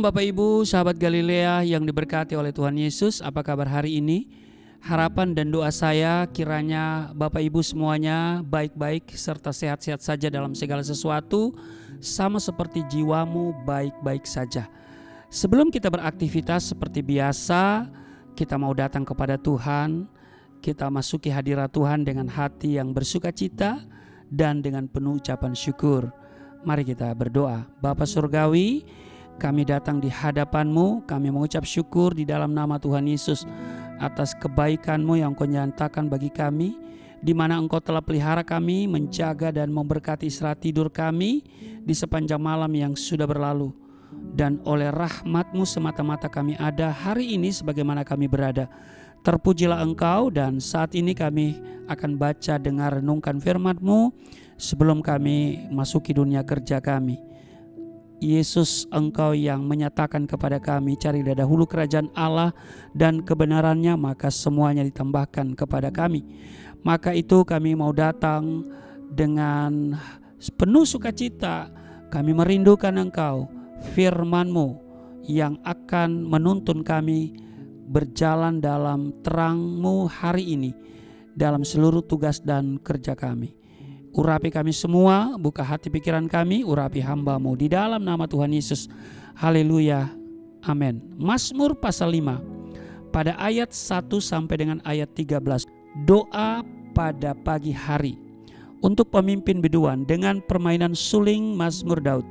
Shalom Bapak Ibu, sahabat Galilea yang diberkati oleh Tuhan Yesus. Apa kabar hari ini? Harapan dan doa saya kiranya Bapak Ibu semuanya baik-baik serta sehat-sehat saja dalam segala sesuatu, sama seperti jiwamu baik-baik saja. Sebelum kita beraktivitas seperti biasa, kita mau datang kepada Tuhan. Kita masuki hadirat Tuhan dengan hati yang bersuka cita dan dengan penuh ucapan syukur. Mari kita berdoa. Bapa Surgawi, kami datang di hadapan-Mu, kami mengucap syukur di dalam nama Tuhan Yesus atas kebaikan-Mu yang Kau nyatakan bagi kami, di mana Engkau telah pelihara kami, menjaga dan memberkati istirahat tidur kami di sepanjang malam yang sudah berlalu. Dan oleh rahmat-Mu semata-mata kami ada hari ini sebagaimana kami berada. Terpujilah Engkau, dan saat ini kami akan baca, dengar, renungkan firman-Mu sebelum kami masuki dunia kerja kami. Yesus, Engkau yang menyatakan kepada kami, carilah dahulu kerajaan Allah dan kebenarannya, maka semuanya ditambahkan kepada kami. Maka itu kami mau datang dengan penuh sukacita. Kami merindukan Engkau, firman-Mu yang akan menuntun kami berjalan dalam terang-Mu hari ini dalam seluruh tugas dan kerja kami. Urapi kami semua, buka hati pikiran kami, urapi hamba-Mu di dalam nama Tuhan Yesus. Haleluya, amin. Mazmur pasal 5 pada ayat 1 sampai dengan ayat 13. Doa pada pagi hari untuk pemimpin biduan dengan permainan suling Mazmur Daud.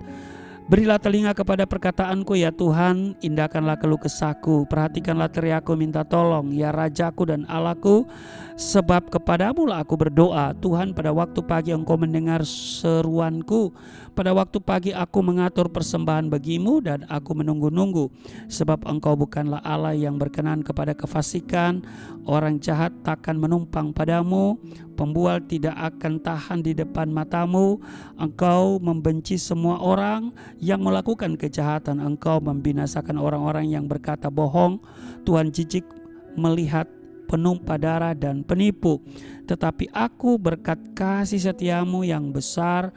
Berilah telinga kepada perkataanku ya Tuhan, indahkanlah keluh kesahku, perhatikanlah teriakku minta tolong ya Rajaku dan Allahku, sebab kepadamu lah aku berdoa. Tuhan, pada waktu pagi Engkau mendengar seruanku, pada waktu pagi aku mengatur persembahan bagimu dan aku menunggu-nunggu, sebab Engkau bukanlah Allah yang berkenan kepada kefasikan, orang jahat takkan menumpang padamu, pembual tidak akan tahan di depan matamu. Engkau membenci semua orang yang melakukan kejahatan, Engkau membinasakan orang-orang yang berkata bohong. Tuhan jijik melihat penumpah darah dan penipu. Tetapi aku berkat kasih setiamu yang besar,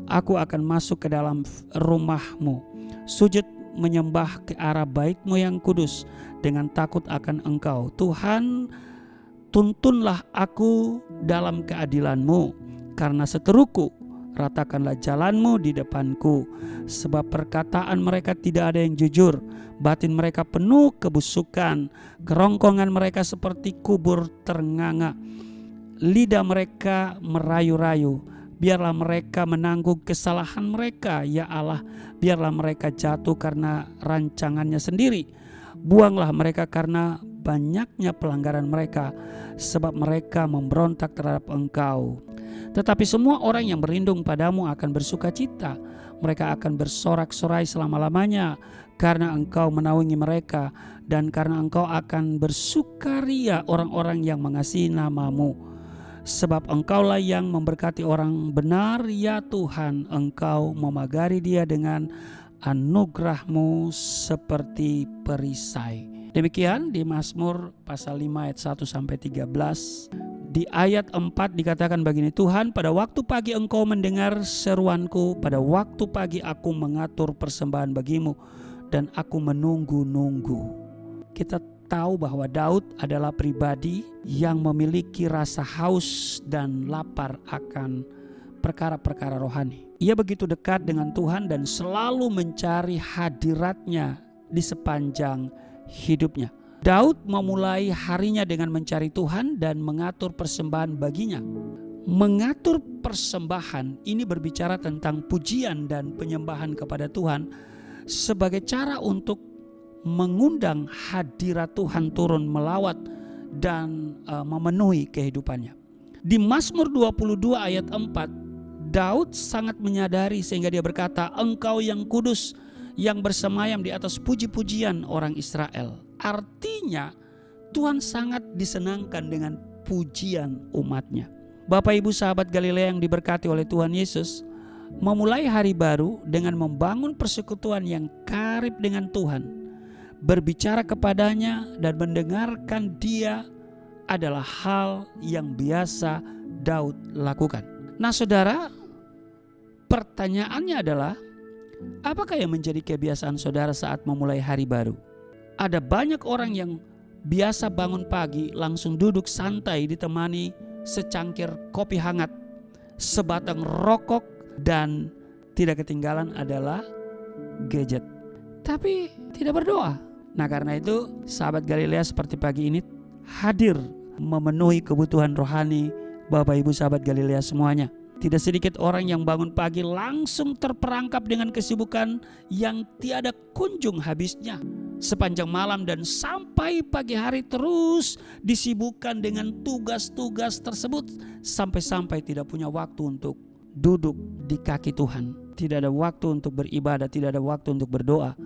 aku akan masuk ke dalam rumah-Mu, sujud menyembah ke arah bait-Mu yang kudus dengan takut akan Engkau. Tuhan, tuntunlah aku dalam keadilan-Mu, karena seteruku ratakanlah jalan-Mu di depanku. Sebab perkataan mereka tidak ada yang jujur, batin mereka penuh kebusukan, kerongkongan mereka seperti kubur ternganga, lidah mereka merayu-rayu. Biarlah mereka menanggung kesalahan mereka, ya Allah, biarlah mereka jatuh karena rancangannya sendiri. Buanglah mereka karena banyaknya pelanggaran mereka, sebab mereka memberontak terhadap Engkau. Tetapi semua orang yang berlindung padamu akan bersuka cita. Mereka akan bersorak-sorai selama-lamanya, karena Engkau menaungi mereka, dan karena Engkau akan bersukaria orang-orang yang mengasihi nama-Mu. Sebab Engkaulah yang memberkati orang benar, ya Tuhan, Engkau memagari dia dengan anugerah-Mu seperti perisai. Demikian di Mazmur pasal 5 ayat 1 sampai 13. Di ayat 4 dikatakan begini, Tuhan, pada waktu pagi Engkau mendengar seruanku, pada waktu pagi aku mengatur persembahan bagimu, dan aku menunggu-nunggu. Kita tahu bahwa Daud adalah pribadi yang memiliki rasa haus dan lapar akan perkara-perkara rohani. Ia begitu dekat dengan Tuhan dan selalu mencari hadirat-Nya di sepanjang hidupnya. Daud memulai harinya dengan mencari Tuhan dan mengatur persembahan baginya. Mengatur persembahan ini berbicara tentang pujian dan penyembahan kepada Tuhan sebagai cara untuk mengundang hadirat Tuhan turun melawat dan memenuhi kehidupannya. Di Mazmur 22 ayat 4, Daud sangat menyadari sehingga dia berkata, Engkau yang kudus, yang bersemayam di atas puji-pujian orang Israel. Artinya Tuhan sangat disenangkan dengan pujian umatnya. Bapak Ibu sahabat Galilea yang diberkati oleh Tuhan Yesus, memulai hari baru dengan membangun persekutuan yang karib dengan Tuhan, berbicara kepadanya dan mendengarkan Dia adalah hal yang biasa Daud lakukan. Nah saudara, pertanyaannya adalah Apakah yang menjadi kebiasaan saudara saat memulai hari baru? Ada banyak orang yang biasa bangun pagi langsung duduk santai ditemani secangkir kopi hangat, sebatang rokok, dan tidak ketinggalan adalah gadget. Tapi tidak berdoa. Nah, karena itu sahabat Galilea seperti pagi ini hadir memenuhi kebutuhan rohani Bapak Ibu sahabat Galilea semuanya. Tidak sedikit orang yang bangun pagi langsung terperangkap dengan kesibukan yang tiada kunjung habisnya. Sepanjang malam dan sampai pagi hari terus disibukkan dengan tugas-tugas tersebut. Sampai-sampai tidak punya waktu untuk duduk di kaki Tuhan. Tidak ada waktu untuk beribadah, tidak ada waktu untuk berdoa.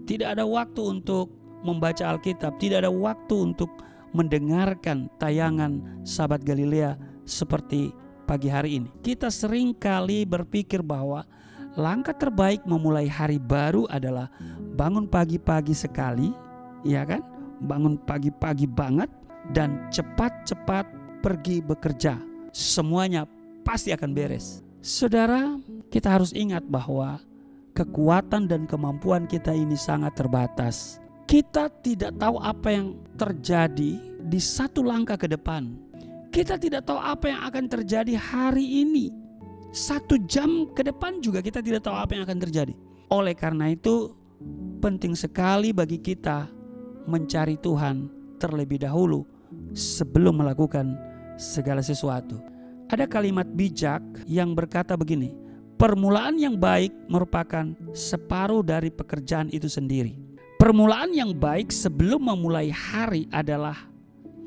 Tidak ada waktu untuk membaca Alkitab, tidak ada waktu untuk mendengarkan tayangan sahabat Galilea seperti pagi hari ini. Kita sering kali berpikir bahwa langkah terbaik memulai hari baru adalah bangun pagi-pagi sekali, ya kan? Bangun pagi-pagi banget dan cepat-cepat pergi bekerja. Semuanya pasti akan beres. Saudara, kita harus ingat bahwa kekuatan dan kemampuan kita ini sangat terbatas. Kita tidak tahu apa yang terjadi di satu langkah ke depan. Kita tidak tahu apa yang akan terjadi hari ini. 1 jam ke depan juga kita tidak tahu apa yang akan terjadi. Oleh karena itu penting sekali bagi kita mencari Tuhan terlebih dahulu sebelum melakukan segala sesuatu. Ada kalimat bijak yang berkata begini, permulaan yang baik merupakan separuh dari pekerjaan itu sendiri. Permulaan yang baik sebelum memulai hari adalah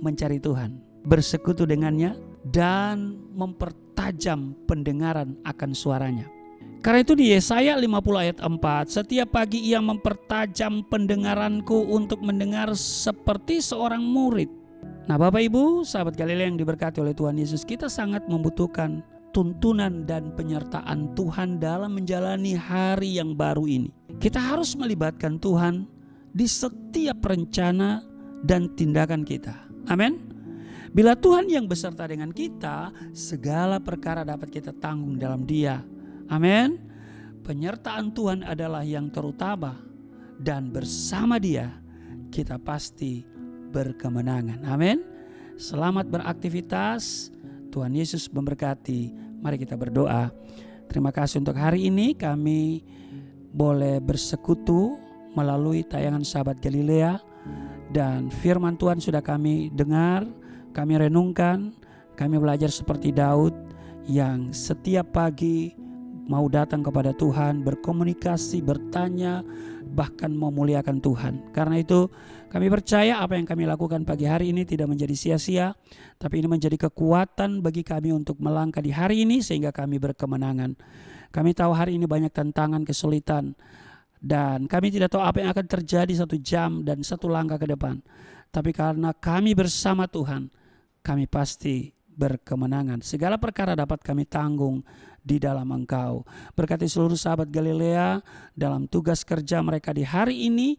mencari Tuhan, bersekutu dengannya, dan mempertajam pendengaran akan suaranya. Karena itu di Yesaya 50 ayat 4, setiap pagi ia mempertajam pendengaranku untuk mendengar seperti seorang murid. Nah Bapak Ibu, sahabat Galilea yang diberkati oleh Tuhan Yesus, kita sangat membutuhkan tuntunan dan penyertaan Tuhan dalam menjalani hari yang baru ini. Kita harus melibatkan Tuhan di setiap rencana dan tindakan kita. Amin. Bila Tuhan yang beserta dengan kita, segala perkara dapat kita tanggung dalam Dia. Amin. Penyertaan Tuhan adalah yang terutama, dan bersama Dia kita pasti berkemenangan. Amin. Selamat beraktivitas. Tuhan Yesus memberkati. Mari kita berdoa. Terima kasih untuk hari ini kami boleh bersekutu melalui tayangan sahabat Galilea, dan firman Tuhan sudah kami dengar. Kami renungkan, kami belajar seperti Daud yang setiap pagi mau datang kepada Tuhan, berkomunikasi, bertanya, bahkan memuliakan Tuhan. Karena itu kami percaya apa yang kami lakukan pagi hari ini tidak menjadi sia-sia, tapi ini menjadi kekuatan bagi kami untuk melangkah di hari ini sehingga kami berkemenangan. Kami tahu hari ini banyak tantangan, kesulitan, dan kami tidak tahu apa yang akan terjadi 1 jam dan 1 langkah ke depan. Tapi karena kami bersama Tuhan, kami pasti berkemenangan. Segala perkara dapat kami tanggung di dalam Engkau. Berkati seluruh sahabat Galilea dalam tugas kerja mereka di hari ini.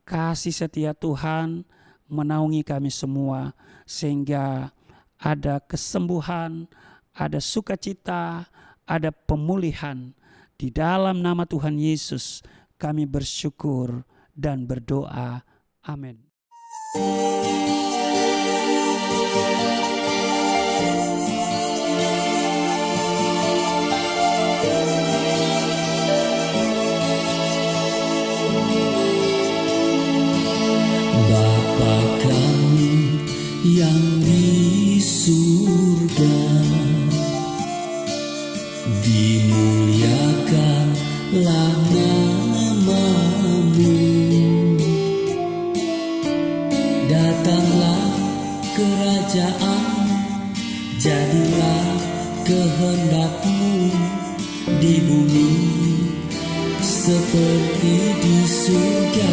Kasih setia Tuhan menaungi kami semua, sehingga ada kesembuhan, ada sukacita, ada pemulihan. Di dalam nama Tuhan Yesus kami bersyukur dan berdoa. Amin. Bapa kami yang di surga, dimuliakanlah nama-Mu. Datanglah kerajaan, jadilah kehendak-Mu di bumi seperti di surga.